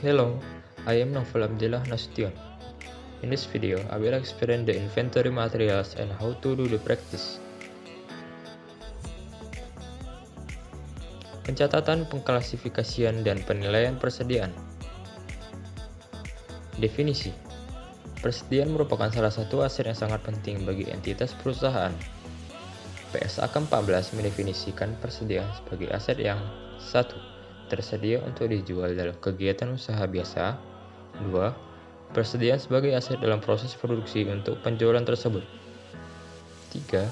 Hello, I am Novel Abdillah Nasution. In this video, I will explain the inventory materials and how to do the practice. Pencatatan, pengklasifikasian, dan penilaian persediaan. Definisi. Persediaan merupakan salah satu aset yang sangat penting bagi entitas perusahaan. PSA ke-14 mendefinisikan persediaan sebagai aset yang 1. Tersedia untuk dijual dalam kegiatan usaha biasa. 2. Persediaan sebagai aset dalam proses produksi untuk penjualan tersebut. 3.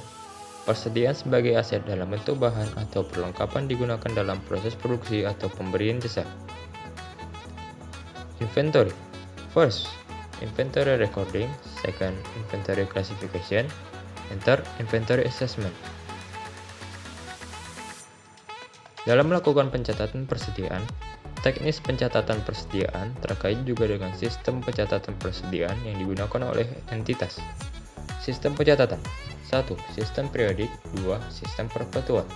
Persediaan sebagai aset dalam bentuk bahan atau perlengkapan digunakan dalam proses produksi atau pemberian jasa. Inventory. First, inventory recording. Second, inventory classification. And third, inventory assessment. Dalam melakukan pencatatan persediaan, teknis pencatatan persediaan terkait juga dengan sistem pencatatan persediaan yang digunakan oleh entitas. Sistem pencatatan. 1. Sistem periodik. 2. Sistem perpetual.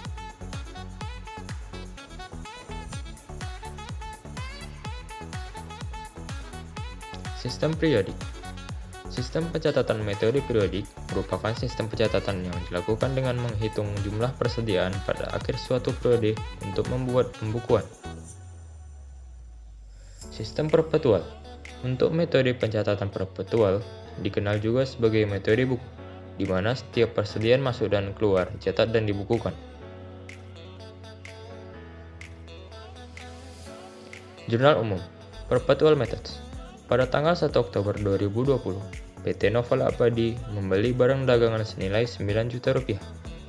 Sistem periodik. Sistem pencatatan metode periodik merupakan sistem pencatatan yang dilakukan dengan menghitung jumlah persediaan pada akhir suatu periode untuk membuat pembukuan. Sistem perpetual. Untuk metode pencatatan perpetual dikenal juga sebagai metode buku, di mana setiap persediaan masuk dan keluar dicatat dan dibukukan. Jurnal umum. Perpetual methods. Pada tanggal 1 Oktober 2020, PT Novel Abadi membeli barang dagangan senilai 9 juta rupiah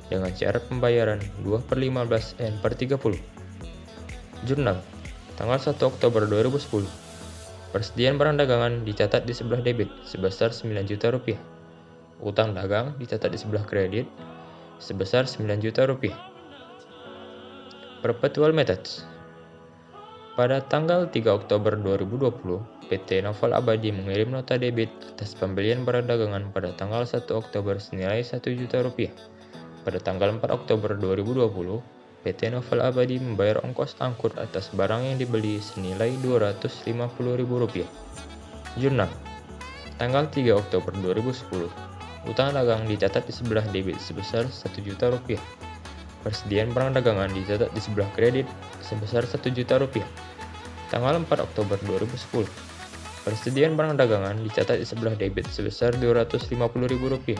dengan syarat pembayaran 2/15 N per 30. Jurnal. Tanggal 1 Oktober 2010. Persediaan barang dagangan dicatat di sebelah debit sebesar 9 juta rupiah. Utang dagang dicatat di sebelah kredit sebesar 9 juta rupiah. Perpetual methods. Pada tanggal 3 Oktober 2020, PT Novel Abadi mengirim nota debit atas pembelian barang dagangan pada tanggal 1 Oktober senilai 1 juta rupiah. Pada tanggal 4 Oktober 2020, PT Novel Abadi membayar ongkos angkut atas barang yang dibeli senilai Rp250.000. Jurnal. Tanggal 3 Oktober 2010, utang dagang dicatat di sebelah debit sebesar 1 juta rupiah. Persediaan barang dagangan dicatat di sebelah kredit sebesar 1 juta rupiah. Tanggal 4 Oktober 2010, persediaan barang dagangan dicatat di sebelah debit sebesar Rp250.000.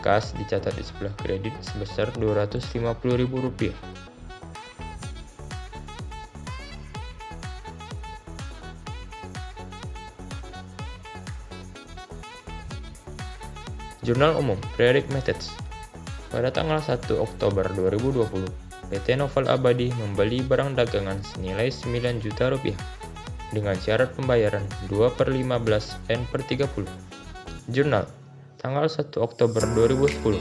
Kas dicatat di sebelah kredit sebesar Rp250.000. Jurnal umum Periodic Methods. Pada tanggal 1 Oktober 2020, PT Novel Abadi membeli barang dagangan senilai 9 juta rupiah dengan syarat pembayaran 2/15 N per 30. Jurnal. Tanggal 1 Oktober 2010,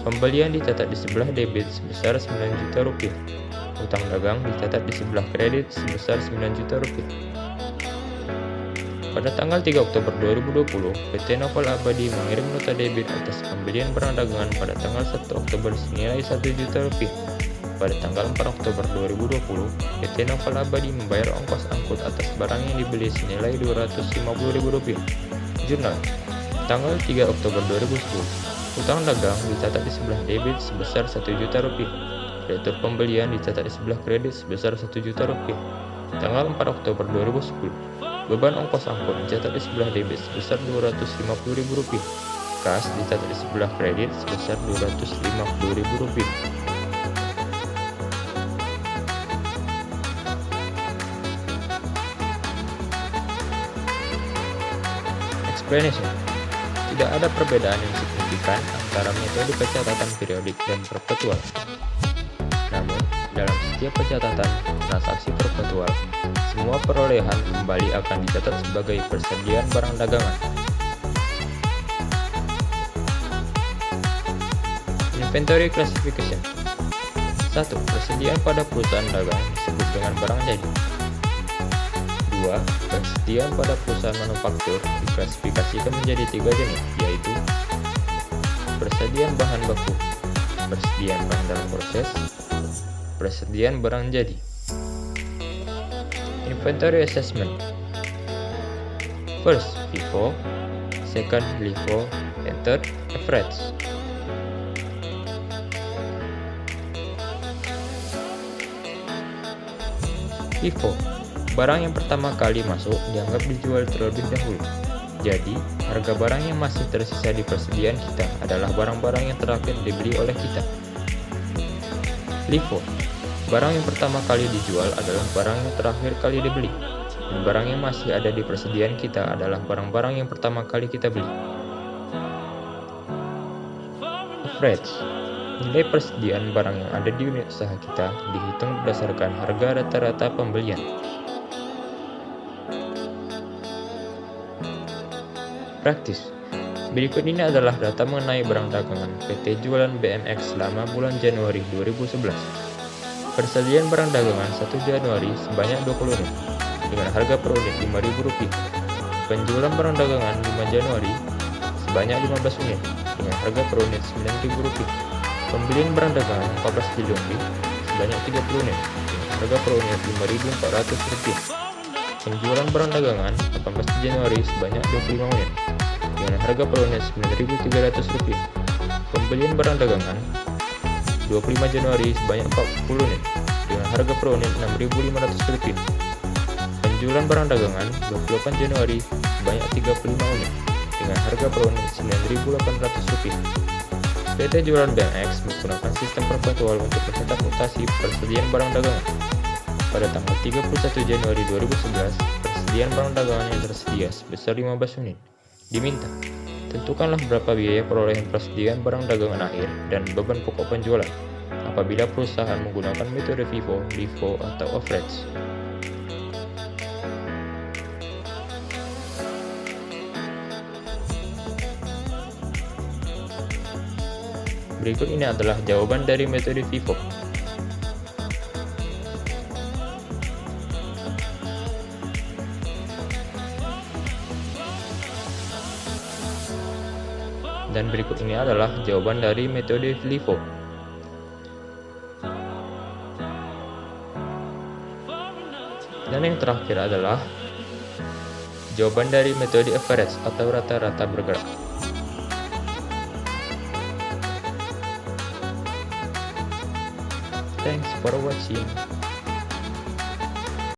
pembelian dicatat di sebelah debit sebesar 9 juta rupiah. Utang dagang dicatat di sebelah kredit sebesar 9 juta rupiah. Pada tanggal 3 Oktober 2020, PT Novel Abadi mengirim nota debit atas pembelian barang dagangan pada tanggal 1 Oktober senilai 1 juta rupiah. Pada tanggal 4 Oktober 2020, PT Novel Abadi membayar ongkos angkut atas barang yang dibeli senilai Rp250.000. Jurnal. Tanggal 3 Oktober 2010, utang dagang dicatat di sebelah debit sebesar 1 juta rupiah. Retur pembelian dicatat di sebelah kredit sebesar 1 juta rupiah. Tanggal 4 Oktober 2010, beban ongkos angkut dicatat di sebelah debit sebesar Rp250.000. Kas dicatat di sebelah kredit sebesar Rp250.000. Explanation. Tidak ada perbedaan yang signifikan antara metode pencatatan periodik dan perpetual. Namun, dalam setiap pencatatan transaksi perpetual, semua perolehan kembali akan dicatat sebagai persediaan barang dagangan. Inventory classification. 1. Persediaan pada perusahaan dagang disebut dengan barang jadi. 2. Persediaan pada perusahaan manufaktur diklasifikasikan menjadi 3 jenis, yaitu persediaan bahan baku, persediaan bahan dalam proses, persediaan barang jadi. Inventory assessment. First, FIFO. Second, LIFO. And third, average. FIFO. Barang yang pertama kali masuk dianggap dijual terlebih dahulu. Jadi, harga barang yang masih tersisa di persediaan kita adalah barang-barang yang terakhir dibeli oleh kita. LIFO. Barang yang pertama kali dijual adalah barang yang terakhir kali dibeli. Dan barang yang masih ada di persediaan kita adalah barang-barang yang pertama kali kita beli. Average. Nilai persediaan barang yang ada di unit usaha kita dihitung berdasarkan harga rata-rata pembelian. Praktis. Berikut ini adalah data mengenai barang dagangan PT Jualan BMX selama bulan Januari 2011. Persediaan barang dagangan 1 Januari sebanyak 20 unit dengan harga per unit Rp5.000. Penjualan barang dagangan 5 Januari sebanyak 15 unit dengan harga per unit Rp9.000. Pembelian barang dagangan 14 Januari sebanyak 30 unit dengan harga per unit Rp5.400. Penjualan barang dagangan 18 Januari sebanyak 25 unit dengan harga per unit Rp9.300. Pembelian barang dagangan 25 Januari sebanyak 40 unit dengan harga per unit Rp6.500. Penjualan barang dagangan 28 Januari sebanyak 35 unit dengan harga per unit Rp9.800. PT Jualan BMX menggunakan sistem perpetual untuk mencetak mutasi persediaan barang dagangan. Pada tanggal 31 Januari 2011, persediaan barang dagangan yang tersedia sebesar 15 unit. Diminta, tentukanlah berapa biaya perolehan persediaan barang dagangan akhir dan beban pokok penjualan apabila perusahaan menggunakan metode FIFO, LIFO, atau average. Berikut ini adalah jawaban dari metode FIFO. Dan berikut ini adalah jawaban dari metode LIFO. Dan yang terakhir adalah jawaban dari metode average atau rata-rata bergerak. Thanks for watching.